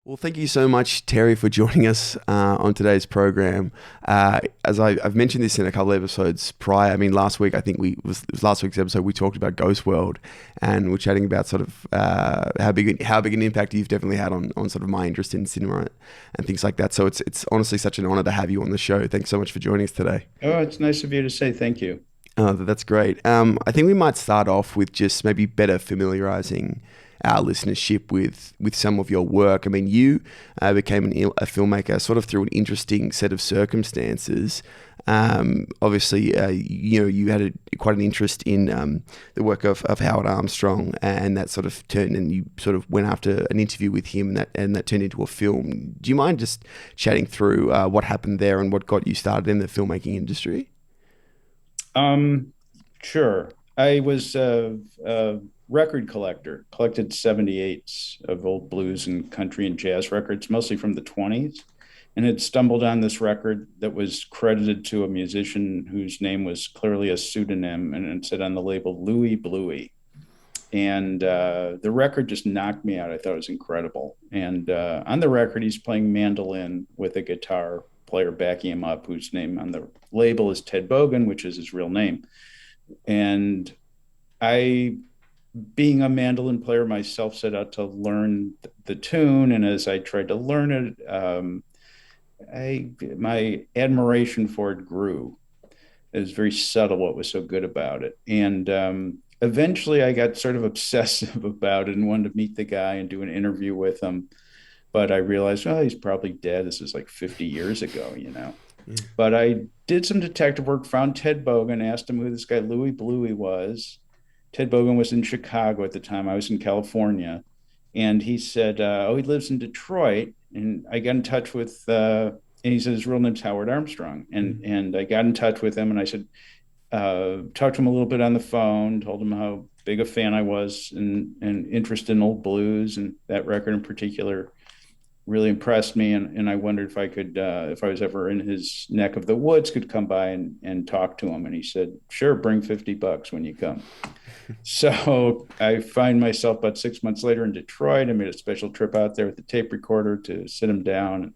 Well, thank you so much, Terry, for joining us on today's program. As I've mentioned this in a couple of episodes prior. I mean, last week I think it was last week's episode. We talked about Ghost World, and we're chatting about sort of how big an impact you've definitely had on sort of my interest in cinema and things like that. So it's honestly such an honor to have you on the show. Thanks so much for joining us today. Oh, it's nice of you to say thank you. That's great. I think we might start off with just maybe better familiarizing our listenership with some of your work. I mean, you became a filmmaker sort of through an interesting set of circumstances. Obviously, you had quite an interest in the work of Howard Armstrong, and that sort of turned, and you sort of went after an interview with him, and that turned into a film. Do you mind just chatting through what happened there and what got you started in the filmmaking industry? Um, sure. I was a record collector, collected 78s of old blues and country and jazz records, mostly from the 20s, and had stumbled on this record that was credited to a musician whose name was clearly a pseudonym, and it said on the label Louie Bluey. And the record just knocked me out. I thought it was incredible. And on the record, he's playing mandolin with a guitar player backing him up, whose name on the label is Ted Bogan, which is his real name. And I, being a mandolin player myself, set out to learn the tune. And as I tried to learn it, my admiration for it grew. It was very subtle what was so good about it. And eventually I got sort of obsessive about it and wanted to meet the guy and do an interview with him. But I realized, oh, he's probably dead. This is like 50 years ago. Yeah. But I did some detective work, found Ted Bogan, asked him who this guy Louis Bluey was. Ted Bogan was in Chicago at the time. I was in California. And he said, oh, he lives in Detroit. And I got in touch with, and he said his real name's Howard Armstrong. And I got in touch with him and I said, talked to him a little bit on the phone, told him how big a fan I was and interested in old blues, and that record in particular really impressed me. And I wondered if I could, if I was ever in his neck of the woods, could come by and talk to him. And he said, sure, bring $50 when you come. So I find myself about 6 months later in Detroit. I made a special trip out there with the tape recorder to sit him down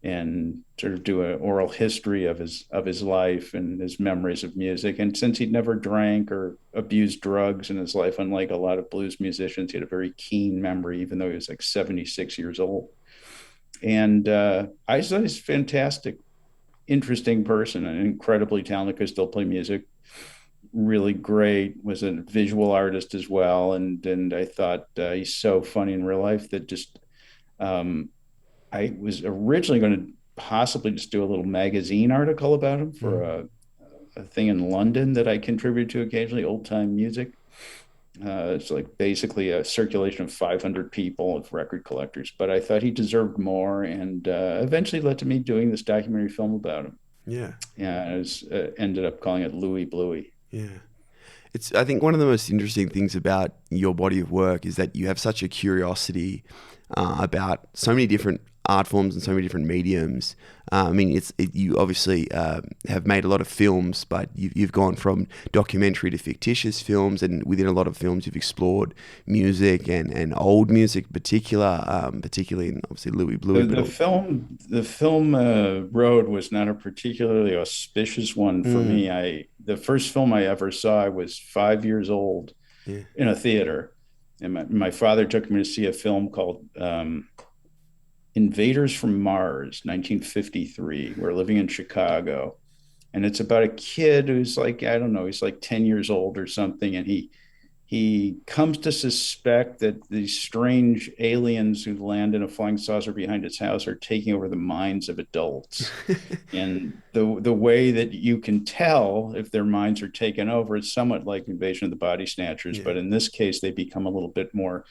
and sort of do an oral history of his life and his memories of music. And since he'd never drank or abused drugs in his life, unlike a lot of blues musicians, he had a very keen memory, even though he was like 76 years old. And I thought he's a fantastic, interesting person, an incredibly talented, could still play music, really great, was a visual artist as well. And I thought he's so funny in real life that just um, I was originally going to possibly just do a little magazine article about him for Mm. a thing in London that I contribute to occasionally, old time music. It's like basically a circulation of 500 people of record collectors, but I thought he deserved more, and eventually led to me doing this documentary film about him. Yeah. Yeah, I was ended up calling it Louis Bluey. Yeah. I think one of the most interesting things about your body of work is that you have such a curiosity about so many different art forms and so many different mediums. I mean, you obviously have made a lot of films, but you've gone from documentary to fictitious films, and within a lot of films, you've explored music and old music, in particular, particularly in obviously Louis Bluey. The film road was not a particularly auspicious one for Mm, me. The first film I ever saw, I was 5 years old yeah, in a theater, and my father took me to see a film called Invaders from Mars, 1953. We're living in Chicago, and it's about a kid who's like, I don't know, he's like 10 years old or something, and he comes to suspect that these strange aliens who land in a flying saucer behind his house are taking over the minds of adults. And the way that you can tell if their minds are taken over is somewhat like Invasion of the Body Snatchers, yeah, but in this case, they become a little bit more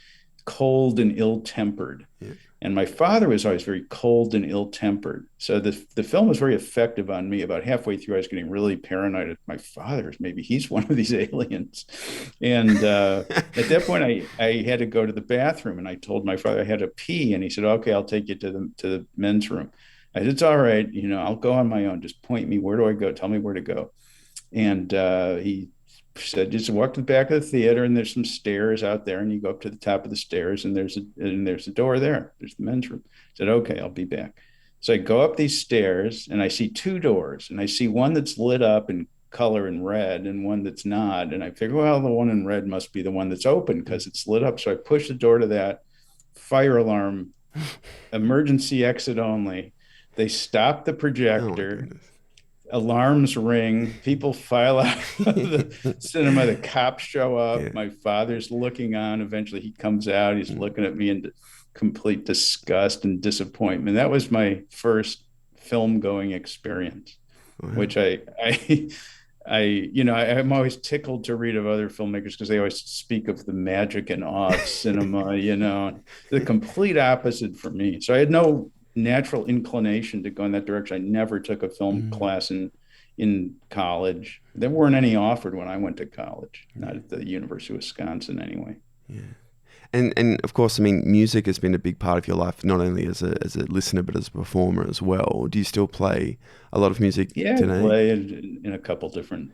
cold and ill-tempered. yeah, And my father was always very cold and ill-tempered. So the film was very effective on me. About halfway through, I was getting really paranoid at my father's. Maybe he's one of these aliens. And at that point, I had to go to the bathroom, and I told my father I had to pee, and he said, "Okay, I'll take you to the men's room." I said, "It's all right. I'll go on my own. Just point me. Where do I go? Tell me where to go." And he said, just walk to the back of the theater, and there's some stairs out there, and you go up to the top of the stairs, and there's a door there. There's the men's room. I said, okay, I'll be back. So I go up these stairs, and I see two doors, and I see one that's lit up in color in red, and one that's not. And I figure, well, the one in red must be the one that's open because it's lit up. So I push the door to that. Fire alarm, emergency exit only. They stop the Oh my projector, goodness. alarms ring, people file out of the cinema, the cops show up, Yeah. my father's looking on, eventually he comes out, he's looking at me in complete disgust and disappointment. That was my first film going experience, Wow. which I'm always tickled to read of other filmmakers because they always speak of the magic and awe of cinema, the complete opposite for me. So I had no natural inclination to go in that direction. I never took a film Mm, class in college. There weren't any offered when I went to college, not yeah. at the University of Wisconsin anyway. Yeah. And of course, I mean, music has been a big part of your life, not only as a listener but as a performer as well. Do you still play a lot of music Yeah, I today? play in a couple different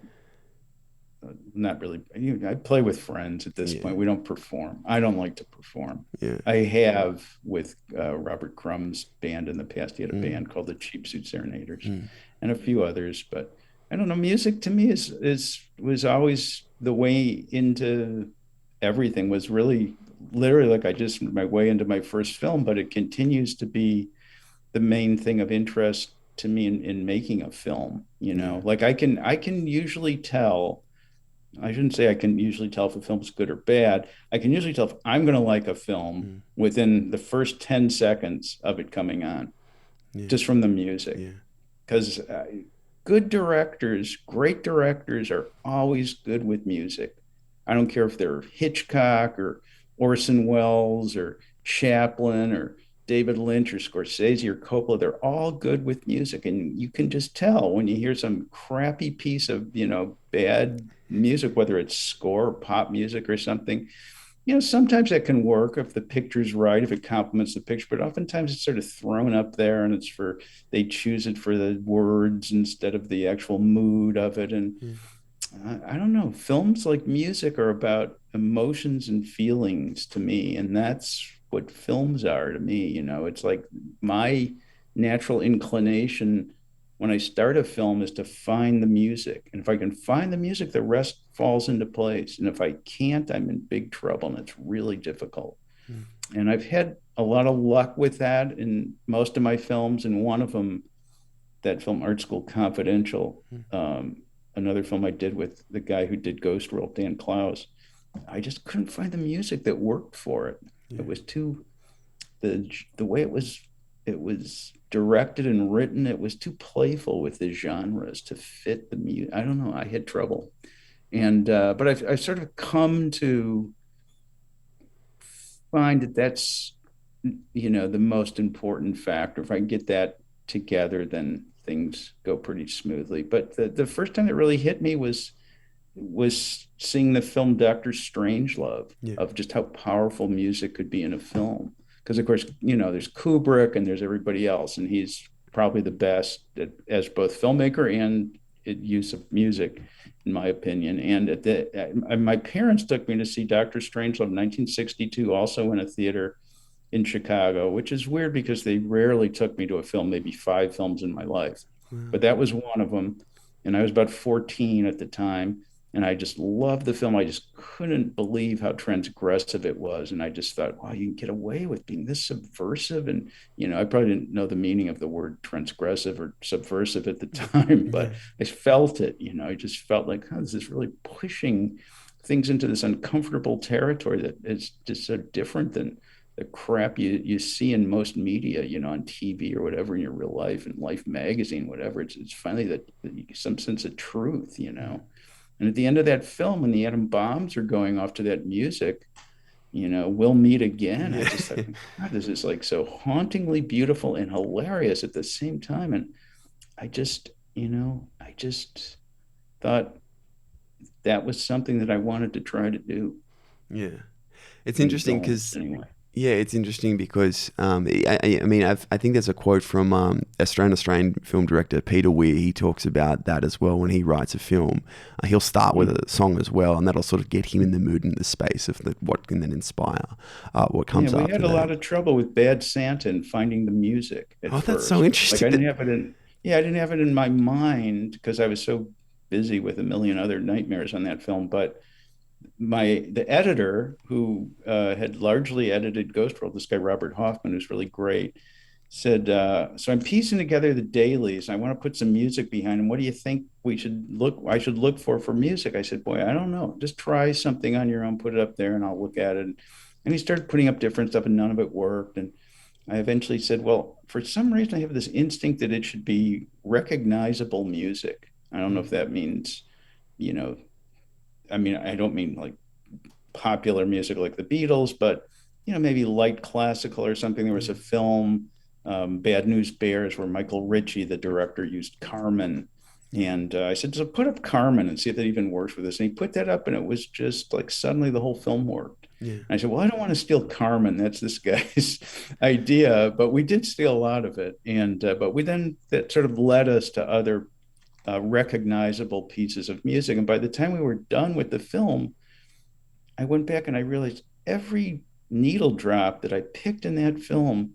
not really. I play with friends at this Yeah. point. We don't perform. I don't like to perform. Yeah. I have with Robert Crumb's band in the past. He had a Mm, band called the Cheap Suit Serenaders, mm, and a few others. But I don't know. Music to me is was always the way into everything. Was really literally like I just my way into my first film. But it continues to be the main thing of interest to me in making a film. yeah. Like I can usually tell. I shouldn't say I can usually tell if a film's good or bad. I can usually tell if I'm going to like a film Mm, within the first 10 seconds of it coming on, yeah. just from the music. Yeah. Because good directors, great directors are always good with music. I don't care if they're Hitchcock or Orson Welles or Chaplin or David Lynch or Scorsese or Coppola. They're all good with music. And you can just tell when you hear some crappy piece of, bad music, whether it's score or pop music or something. Sometimes that can work if the picture's right, if it complements the picture, but oftentimes it's sort of thrown up there and they choose it for the words instead of the actual mood of it. And Yeah. I don't know. Films like music are about emotions and feelings to me, and that's what films are to me. It's like my natural inclination when I start a film is to find the music. And if I can find the music, the rest falls into place. And if I can't, I'm in big trouble and it's really difficult. Mm, And I've had a lot of luck with that in most of my films. And one of them, that film Art School Confidential, mm, another film I did with the guy who did Ghost World, Dan Klaus. I just couldn't find the music that worked for it. It yeah. was too the way it was directed and written. It was too playful with the genres to fit the music. I don't know. I had trouble, and but I've sort of come to find that that's the most important factor. If I can get that together, then things go pretty smoothly. But the first time that really hit me was seeing the film Doctor Strangelove, Yeah. of just how powerful music could be in a film. Because of course, there's Kubrick and there's everybody else, and he's probably the best as both filmmaker and use of music, in my opinion. And my parents took me to see Doctor Strangelove in 1962, also in a theater in Chicago, which is weird because they rarely took me to a film, maybe five films in my life. Wow. But that was one of them. And I was about 14 at the time. And I just loved the film. I just couldn't believe how transgressive it was. And I just thought, wow, you can get away with being this subversive. And, I probably didn't know the meaning of the word transgressive or subversive at the time, Yeah. but I felt it. I just felt like, oh, this is really pushing things into this uncomfortable territory that is just so different than the crap you see in most media, on TV or whatever in your real life and Life magazine, whatever. It's finally that some sense of truth. And at the end of that film, when the atom bombs are going off to that music, we'll meet again. I Yeah. just thought, God, this is like so hauntingly beautiful and hilarious at the same time. And I just thought that was something that I wanted to try to do Yeah. It's in interesting films because anyway. Yeah, it's interesting because I mean I think there's a quote from Australian film director Peter Weir. He talks about that as well when he writes a film. He'll start with a song as well, and that'll sort of get him in the mood and the space of what can then inspire what Yeah, comes we after had a that. lot of trouble with Bad Santa and finding the music at Oh, that's so first. Like interesting. I didn't have it in, yeah, I didn't have it in my mind because I was so busy with a million other nightmares on that film. But the editor who had largely edited Ghost World, this guy Robert Hoffman, who's really great, said, "So I'm piecing together the dailies. I want to put some music behind them. What do you think we should look? I should look for music." I said, "Boy, I don't know. Just try something on your own. Put it up there, and I'll look at it." And he started putting up different stuff, and none of it worked. And I eventually said, "Well, for some reason, I have this instinct that it should be recognizable music. I don't know if that means, you know, I mean, I don't mean like popular music like the Beatles, but maybe light classical or something. There was a film, Bad News Bears, where Michael Ritchie, the director, used Carmen. Yeah, And I said, so put up Carmen and see if that even works with this. And he put that up, and it was just like suddenly the whole film worked. yeah, And I said, well, I don't want to steal Carmen. That's this guy's idea. But we did steal a lot of it. And, but we then, that sort of led us to other recognizable pieces of music. And by the time we were done with the film, I went back and I realized every needle drop that I picked in that film,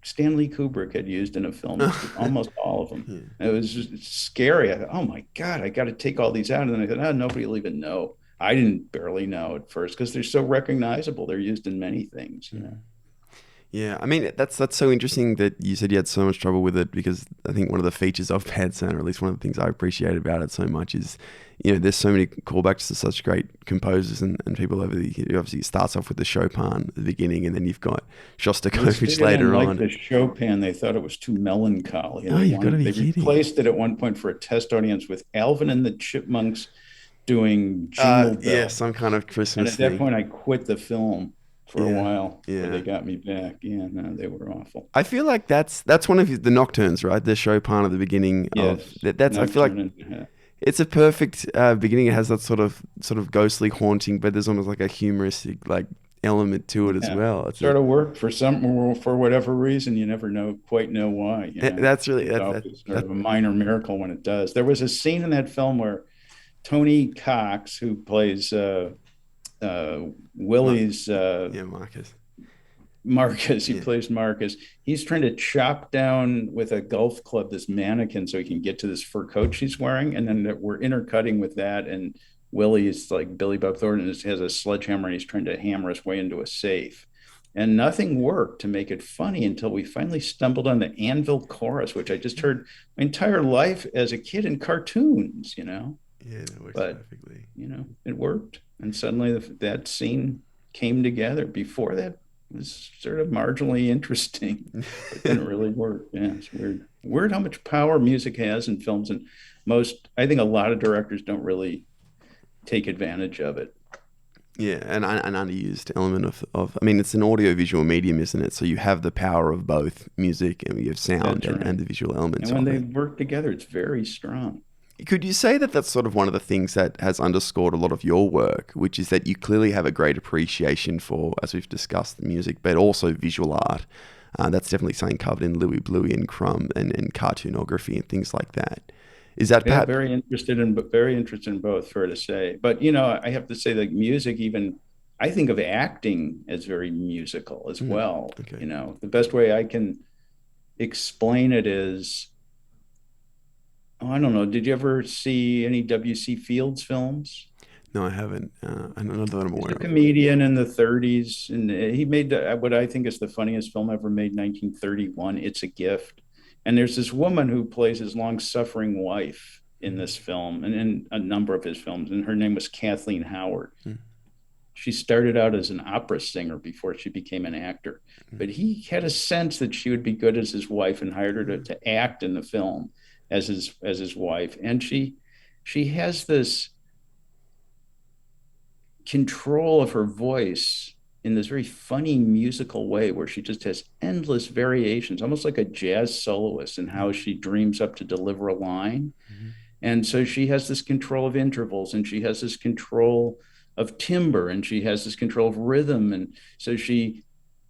Stanley Kubrick had used in a film, almost all of them. yeah. It was just scary. I thought, oh my God, I got to take all these out. And then I thought, oh, nobody will even know. I didn't barely know at first because they're so recognizable. They're used in many things. Yeah, I mean that's so interesting that you said you had so much trouble with it because I think one of the features of Bad Santa, or at least one of the things I appreciate about it so much, is there's so many callbacks to such great composers and people over the. Obviously, it starts off with the Chopin at the beginning, and then you've got They Shostakovich didn't later like on. the Chopin. They thought it was too melancholy, and Oh, you've got to be they kidding! replaced it at one point for a test audience with Alvin and the Chipmunks doing Jingle Yeah, Bell. some kind of And Christmas at that thing. point, I quit the film for a Yeah, while before they yeah. got me back. Yeah, no, they were awful. I feel like that's one of the nocturnes, right? The Chopin at the beginning of Yes, that. That's I feel like Nocturne and it's a perfect beginning. It has that sort of ghostly haunting, but there's almost like a humoristic like element to it as yeah, well. sort of worked for whatever reason. You never quite know why. That's really It's always sort of a minor miracle when it does. There was a scene in that film where Tony Cox, who plays uh, Mar- Willie's yeah, Marcus. Marcus, he Yeah, plays Marcus. He's trying to chop down with a golf club this mannequin so he can get to this fur coat she's wearing. And then we're intercutting with that. And Willie is like Billy Bob Thornton has a sledgehammer and he's trying to hammer his way into a safe. And nothing worked to make it funny until we finally stumbled on the Anvil chorus, which I just heard my entire life as a kid in cartoons. yeah, that works But, perfectly. it worked. And suddenly that scene came together. Before that, was sort of marginally interesting, but didn't really work. Yeah, it's weird. Weird how much power music has in films, and I think a lot of directors don't really take advantage of it. Yeah, an underused element of I mean, it's an audio-visual medium, isn't it? So you have the power of both music and you have sound That's and right. the visual elements And when of they it. work together, it's very strong. Could you say that that's sort of one of the things that has underscored a lot of your work, which is that you clearly have a great appreciation for, as we've discussed, the music, but also visual art? That's definitely something covered in Louis Bluey and Crumb and cartoonography and things like that. Is that Yeah, perhaps? very interested in both, fair to say. But I have to say, like music, even I think of acting as very musical as Mm, well. okay. The best way I can explain it is, oh, I don't know. Did you ever see any W.C. Fields films? No, I haven't. Not that I'm He's aware a of. comedian in the 30s, and he made what I think is the funniest film ever made, 1931. It's a Gift. And there's this woman who plays his long suffering wife in Mm, this film and in a number of his films, and her name was Kathleen Howard. mm, She started out as an opera singer before she became an actor, mm, but he had a sense that she would be good as his wife and hired her to, mm, to act in the film as his wife. And she has this control of her voice in this very funny musical way where she just has endless variations, almost like a jazz soloist in how she dreams up to deliver a line. mm, And so she has this control of intervals and she has this control of timbre and she has this control of rhythm. And so she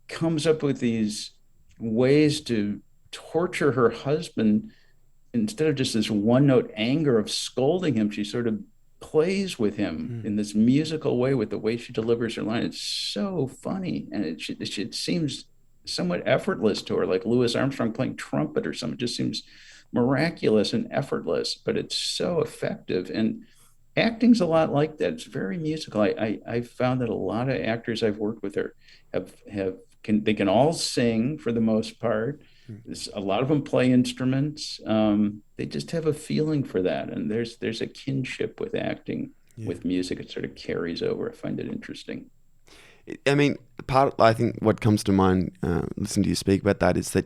comes up with these ways to torture her husband. Instead of just this one note anger of scolding him, she sort of plays with him Mm. in this musical way with the way she delivers her line. It's so funny. And it seems somewhat effortless to her, like Louis Armstrong playing trumpet or something. It just seems miraculous and effortless, but it's so effective. And acting's a lot like that. It's very musical. I found that a lot of actors I've worked with have they can all sing for the most part. Mm. A lot of them play instruments. They just have a feeling for that, and there's a kinship with acting Yeah. with music. It sort of carries over. I find it interesting. I mean, I think what comes to mind, listening to you speak about that, is that,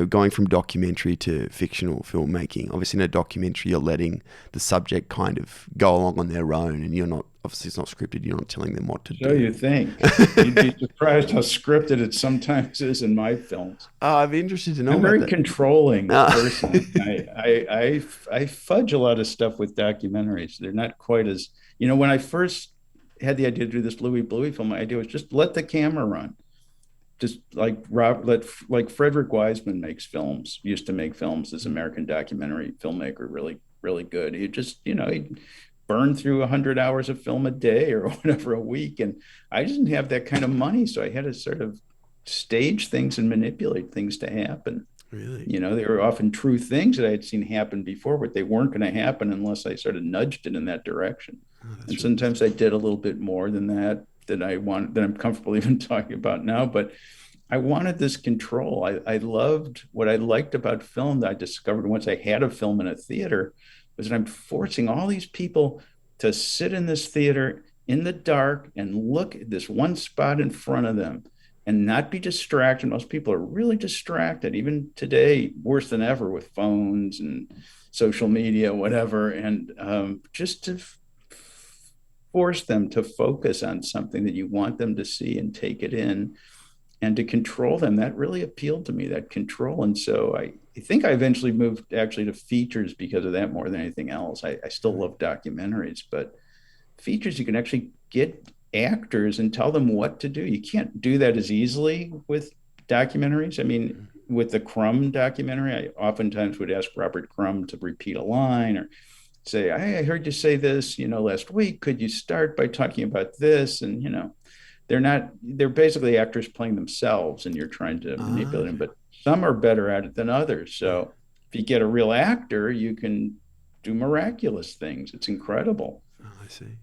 going from documentary to fictional filmmaking. Obviously, in a documentary, you're letting the subject kind of go along on their own, and you're not, obviously, it's not scripted. You're not telling them what to So you do. think you'd be surprised how scripted it sometimes is in my films. I'd be interested to know I'm a about very that. controlling Uh, person. I fudge a lot of stuff with documentaries. They're not quite as, when I first had the idea to do this Louis Bluey film, my idea was just let the camera run. Just like Frederick Wiseman makes films, used to make films, this American documentary filmmaker, really, really good. He just, he'd burn through 100 hours of film a day or whatever a week. And I didn't have that kind of money. So I had to sort of stage things and manipulate things to happen. really? They were often true things that I had seen happen before, but they weren't going to happen unless I sort of nudged it in that direction. Oh, And that's really sometimes I did a little bit more than that that I'm comfortable even talking about now. But I wanted this control. I loved what I liked about film that I discovered once I had a film in a theater was that I'm forcing all these people to sit in this theater in the dark and look at this one spot in front of them and not be distracted. Most people are really distracted, even today, worse than ever with phones and social media, whatever. And just to force them to focus on something that you want them to see and take it in and to control them, that really appealed to me, that control. And so I think I eventually moved actually to features because of that more than anything else. I still right. love documentaries, but features, you can actually get actors and tell them what to do. You can't do that as easily with documentaries. I mean, with the Crumb documentary, I oftentimes would ask Robert Crumb to repeat a line or say, I heard you say this, last week. Could you start by talking about this? And, they're basically actors playing themselves and you're trying to Ah, manipulate them, okay. but some are better at it than others. Yeah. So if you get a real actor, you can do miraculous things. It's incredible. Oh, I see.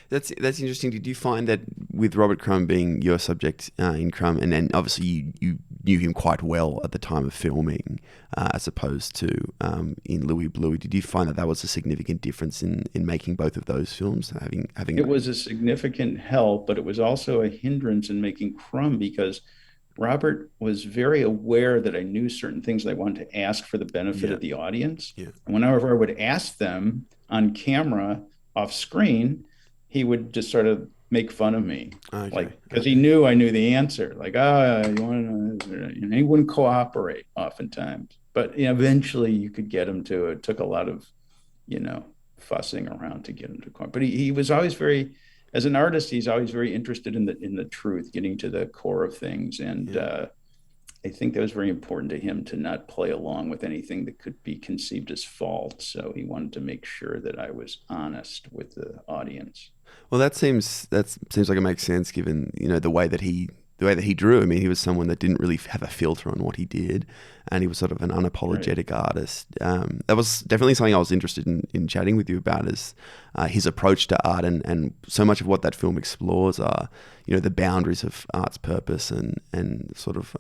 That's interesting. Did you find that with Robert Crumb being your subject in Crumb, and obviously you knew him quite well at the time of filming, as opposed to in Louis Bluey, did you find that that was a significant difference in making both of those films? Having It was a significant help, but it was also a hindrance in making Crumb because Robert was very aware that I knew certain things that I wanted to ask for the benefit yeah, of the audience. yeah. And whenever I would ask them on camera off screen, he would just sort of make fun of me. Okay, Like, because he okay. knew I knew the answer. Like, you want to know this? He wouldn't cooperate oftentimes. But eventually you could get him to. It took a lot of, you know, fussing around to get him to cooperate. But he was always very, as an artist, he's always very interested in the truth, getting to the core of things. And Yeah. I think that was very important to him to not play along with anything that could be conceived as fault. So he wanted to make sure that I was honest with the audience. Well, that seems like it makes sense given the way that he drew. I mean, he was someone that didn't really have a filter on what he did, and he was sort of an Right. unapologetic artist. That was definitely something I was interested in chatting with you about, is his approach to art, and so much of what that film explores are the boundaries of art's purpose and sort of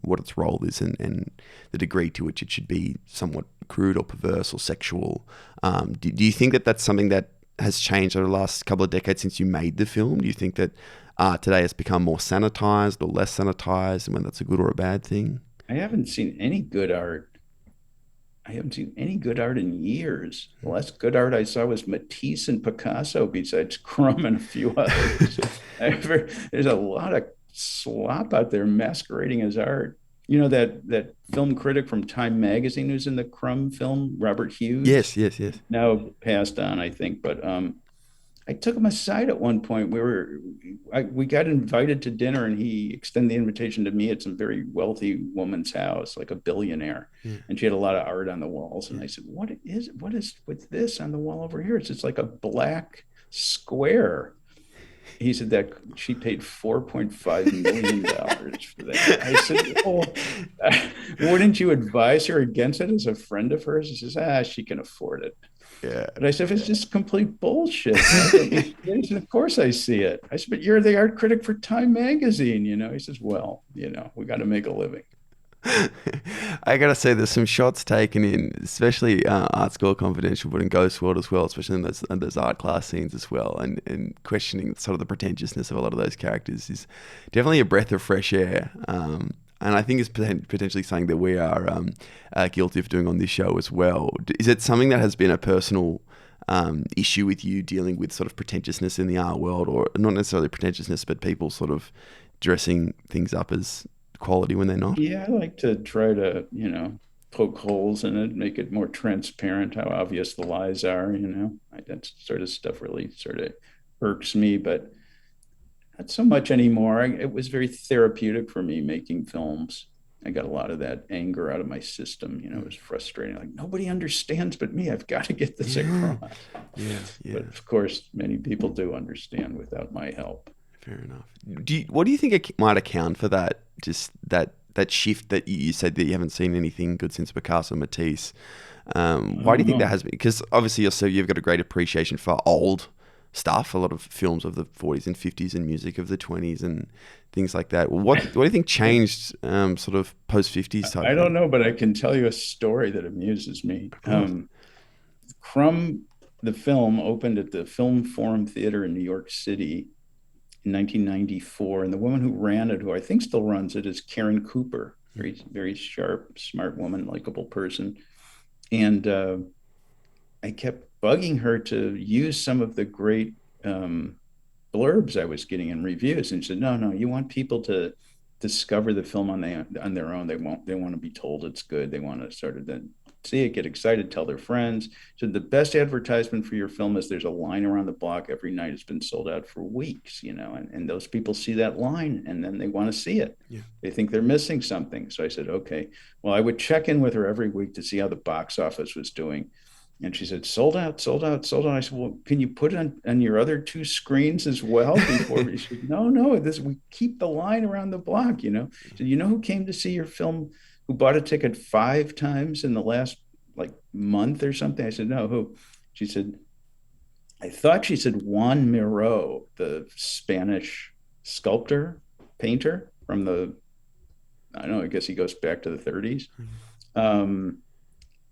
what its role is, and the degree to which it should be somewhat crude or perverse or sexual. Do you think that that's something that has changed over the last couple of decades since you made the film? Do you think that art today has become more sanitized or less sanitized, and whether that's a good or a bad thing? I haven't seen any good art. I haven't seen any good art in years. The last good art I saw was Matisse and Picasso, besides Crumb and a few others. There's a lot of slop out there masquerading as art. That film critic from Time Magazine who's in the Crumb film, Robert Hughes, Yes, yes, yes. now passed on, I think. But I took him aside at one point. We got invited to dinner, and he extended the invitation to me at some very wealthy woman's house, like a billionaire, Yeah, and she had a lot of art on the walls. yeah. And I said, what is with this on the wall over here? It's just like a black square. He said that she paid $4.5 million for that. I said, well, wouldn't you advise her against it as a friend of hers? He says, she can afford it. Yeah. But I said, it's just complete bullshit. Don't you see it? He said, of course I see it. I said, but you're the art critic for Time magazine, He says, well, we got to make a living. I gotta say, there's some shots taken in, especially Art School Confidential, but in Ghost World as well, especially in those art class scenes as well, and questioning sort of the pretentiousness of a lot of those characters is definitely a breath of fresh air. And I think it's potentially something that we are guilty of doing on this show as well. Is it something that has been a personal issue with you, dealing with sort of pretentiousness in the art world, or not necessarily pretentiousness, but people sort of dressing things up as quality when they're not? Yeah, I like to try to, poke holes in it, make it more transparent how obvious the lies are. That sort of stuff really sort of irks me, but not so much anymore. It was very therapeutic for me making films. I got a lot of that anger out of my system. It was frustrating. Like, nobody understands but me. I've got to get this Yeah, across. yeah, But yeah. of course, many people do understand without my help. Fair enough. What do you think might account for that? Just that shift that you said that you haven't seen anything good since Picasso, Matisse. I Why do you don't think that know. has been? Because obviously, you've got a great appreciation for old stuff. A lot of films of the 40s and 50s, and music of the 20s, and things like that. What do you think changed, sort of post 50s type I don't thing? know, but I can tell you a story that amuses me. Of course. Crumb, the film, opened at the Film Forum Theater in New York City in 1994, and the woman who ran it, who I think still runs it, is Karen Cooper. Very, very sharp, smart woman, likable person. And I kept bugging her to use some of the great blurbs I was getting in reviews, and she said, "No, no, you want people to discover the film on their own. They won't. They want to be told it's good. They want to sort of then see it, get excited, tell their friends." So the best advertisement for your film is there's a line around the block every night. It's been sold out for weeks, and those people see that line and then they want to see it. Yeah. They think they're missing something. So I said, okay. Well, I would check in with her every week to see how the box office was doing. And she said, sold out, sold out, sold out. I said, well, can you put it on your other two screens as well before we said, no, no, we keep the line around the block. So who came to see your film, who bought a ticket 5 times in the last like month or something? I said, no, who? She said, I thought she said Juan Miro, the Spanish sculptor, painter from I don't know, I guess he goes back to the 30s. Um,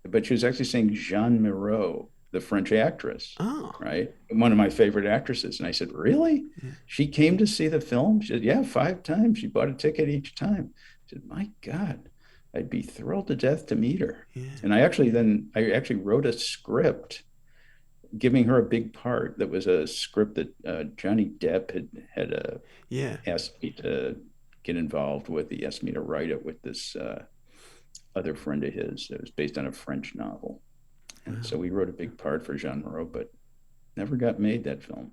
but she was actually saying Jean Miro, the French actress, Oh. right? One of my favorite actresses. And I said, really? Yeah. She came to see the film? She said, yeah, 5 times. She bought a ticket each time. I said, my God, I'd be thrilled to death to meet her. Yeah. And I actually wrote a script giving her a big part. That was a script that Johnny Depp had Yeah. asked me to get involved with. He asked me to write it with this other friend of his. It was based on a French novel. And Wow. so we wrote a big part for Jean Moreau, but never got made, that film.